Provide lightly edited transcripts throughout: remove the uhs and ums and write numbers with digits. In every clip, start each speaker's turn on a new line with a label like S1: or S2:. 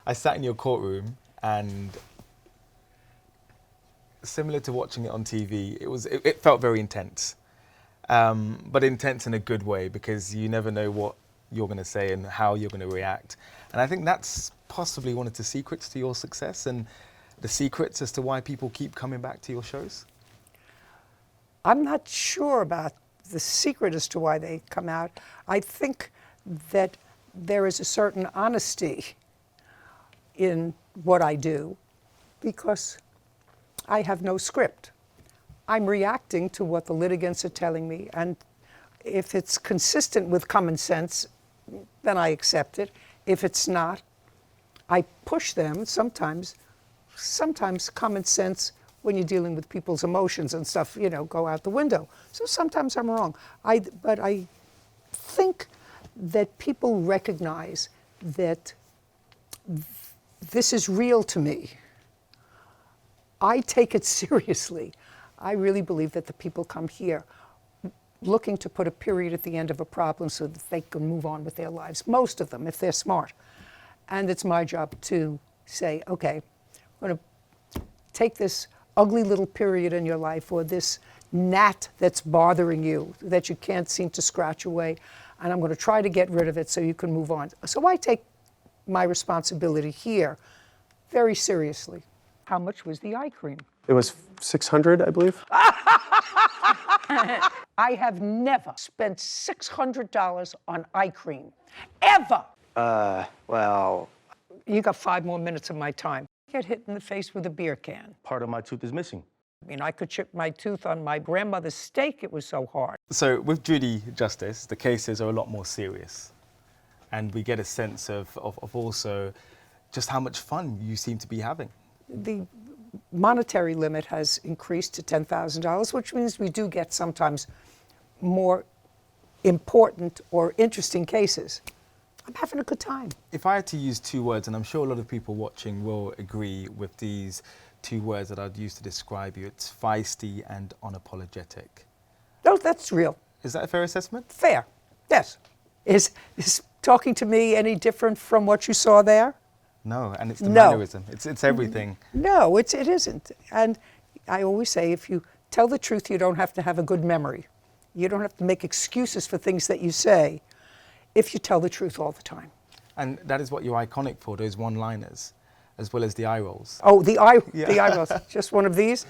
S1: I sat in your courtroom, and similar to watching it on TV, it felt very intense, but intense in a good way, because you never know what you're going to say and how you're going to react. And I think that's possibly one of the secrets to your success, and the secrets as to why people keep coming back to your shows.
S2: I'm not sure about the secret as to why they come out. I think that there is a certain honesty in what I do, because I have no script. I'm reacting to what the litigants are telling me, and if it's consistent with common sense, then I accept it. If it's not, I push them. Sometimes common sense, when you're dealing with people's emotions and stuff, go out the window. So sometimes I'm wrong. But I think that people recognize that this is real to me. I take it seriously. I really believe that the people come here looking to put a period at the end of a problem so that they can move on with their lives. Most of them, if they're smart. And it's my job to say, okay, I'm going to take this ugly little period in your life, or this gnat that's bothering you, that you can't seem to scratch away, and I'm going to try to get rid of it so you can move on. So I take my responsibility here very seriously. How much was the eye cream?
S3: It was $600, I believe.
S2: I have never spent $600 on eye cream, ever.
S3: Well,
S2: You got 5 more minutes of my time. Get hit in the face with a beer can.
S3: part of my tooth is missing.
S2: I mean, I could chip my tooth on my grandmother's steak, it was so hard.
S1: So with Judy Justice, the cases are a lot more serious, and we get a sense of also just how much fun you seem to be having.
S2: The monetary limit has increased to $10,000, which means we do get sometimes more important or interesting cases. I'm having a good time.
S1: If I had to use 2 words, and I'm sure a lot of people watching will agree with these 2 words that I'd use to describe you, it's feisty and unapologetic.
S2: No, that's real.
S1: Is that a fair assessment?
S2: Fair, yes. Is talking to me any different from what you saw there?
S1: No, and it's the
S2: No.
S1: mannerism. It's everything.
S2: No, it isn't. And I always say, if you tell the truth, you don't have to have a good memory. You don't have to make excuses for things that you say if you tell the truth all the time.
S1: And that is what you're iconic for, those one-liners, as well as the eye rolls.
S2: Oh, the eye rolls. Just one of these,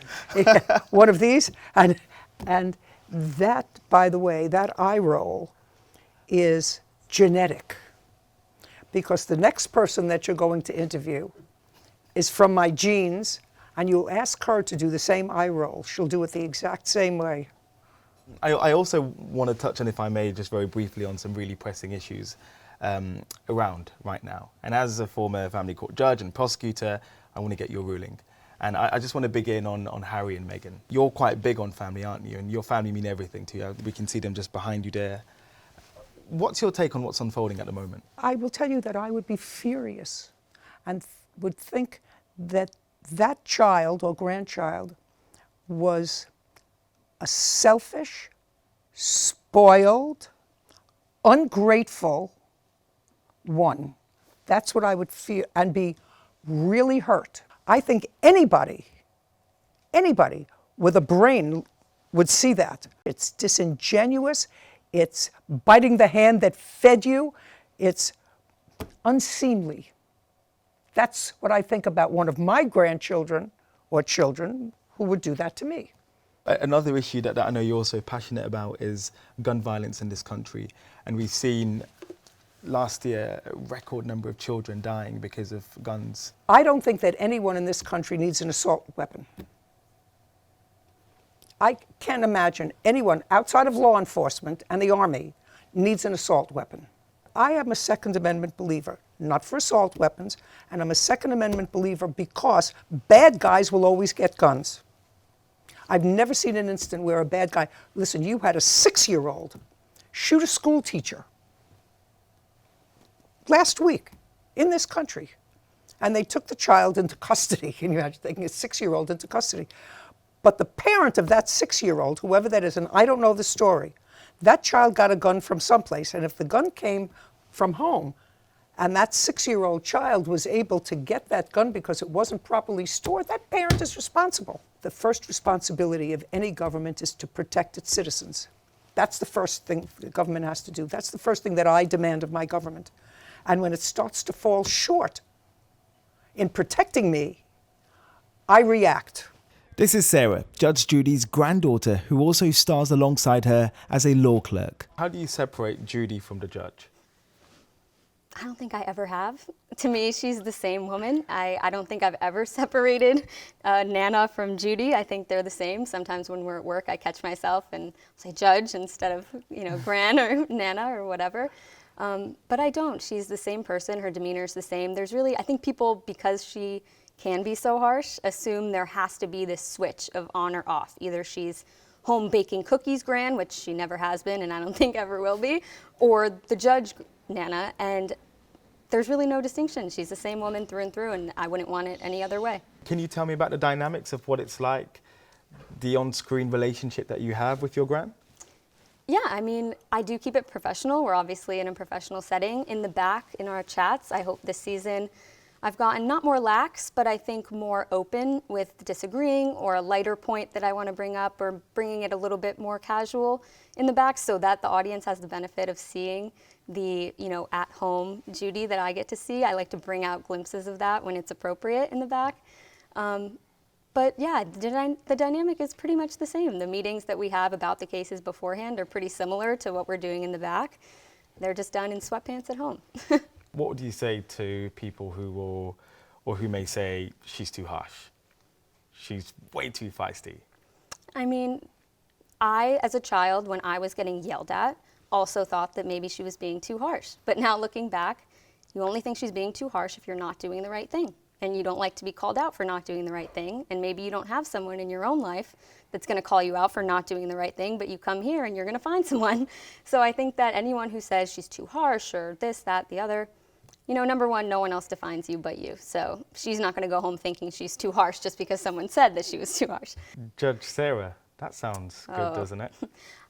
S2: one of these, and that, by the way, that eye roll is genetic, because the next person that you're going to interview is from my genes, and you'll ask her to do the same eye roll. She'll do it the exact same way.
S1: I also want to touch on, if I may, just very briefly on some really pressing issues around right now. And as a former family court judge and prosecutor, I want to get your ruling. And I just want to begin on Harry and Meghan. You're quite big on family, aren't you? And your family mean everything to you. We can see them just behind you there. What's your take on what's unfolding at the moment?
S2: I will tell you that I would be furious and would think that that child or grandchild was a selfish, spoiled, ungrateful one. That's what I would feel, and be really hurt. I think anybody with a brain would see that. It's disingenuous, it's biting the hand that fed you, it's unseemly. That's what I think about one of my grandchildren or children who would do that to me.
S1: Another issue that I know you're also passionate about is gun violence in this country. And we've seen last year a record number of children dying because of guns.
S2: I don't think that anyone in this country needs an assault weapon. I can't imagine anyone outside of law enforcement and the Army needs an assault weapon. I am a Second Amendment believer, not for assault weapons, and I'm a Second Amendment believer because bad guys will always get guns. I've never seen an instant where a bad guy, listen, you had a 6-year-old shoot a school teacher last week in this country, and they took the child into custody. Can you imagine taking a 6-year-old into custody? But the parent of that 6-year-old, whoever that is, and I don't know the story, that child got a gun from someplace, and if the gun came from home, and that 6-year-old child was able to get that gun because it wasn't properly stored, that parent is responsible. The first responsibility of any government is to protect its citizens. That's the first thing the government has to do. That's the first thing that I demand of my government. And when it starts to fall short in protecting me, I react.
S1: This is Sarah, Judge Judy's granddaughter, who also stars alongside her as a law clerk. How do you separate Judy from the judge?
S4: I don't think I ever have. To me, she's the same woman. I don't think I've ever separated Nana from Judy. I think they're the same. Sometimes when we're at work, I catch myself and say judge instead of, Gran or Nana or whatever. But I don't. She's the same person. Her demeanor's the same. There's really, I think people, because she can be so harsh, assume there has to be this switch of on or off. Either she's home baking cookies Gran, which she never has been and I don't think ever will be, or the judge Nana, and there's really no distinction. She's the same woman through and through, and I wouldn't want it any other way. Can you tell me about the dynamics of what it's like, the on-screen relationship that you have with your Gran? Yeah, I mean, I do keep it professional. We're obviously in a professional setting. In the back, in our chats, I hope this season I've gotten not more lax, but I think more open with disagreeing or a lighter point that I want to bring up or bringing it a little bit more casual in the back so that the audience has the benefit of seeing the, at-home Judy that I get to see. I like to bring out glimpses of that when it's appropriate in the back. But yeah, the dynamic is pretty much the same. The meetings that we have about the cases beforehand are pretty similar to what we're doing in the back. They're just done in sweatpants at home. What would you say to people who may say she's too harsh? She's way too feisty. I mean, I, as a child, when I was getting yelled at, also thought that maybe she was being too harsh. But now looking back, you only think she's being too harsh if you're not doing the right thing. And you don't like to be called out for not doing the right thing. And maybe you don't have someone in your own life that's going to call you out for not doing the right thing, but you come here and you're going to find someone. So I think that anyone who says she's too harsh or this, that, the other, number one, no one else defines you but you. So she's not going to go home thinking she's too harsh just because someone said that she was too harsh. Judge Sarah, that sounds good, doesn't it?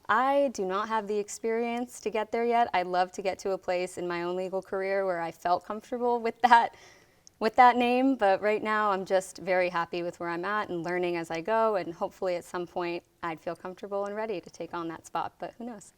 S4: I do not have the experience to get there yet. I'd love to get to a place in my own legal career where I felt comfortable with that name, but right now I'm just very happy with where I'm at and learning as I go, and hopefully at some point I'd feel comfortable and ready to take on that spot, but who knows?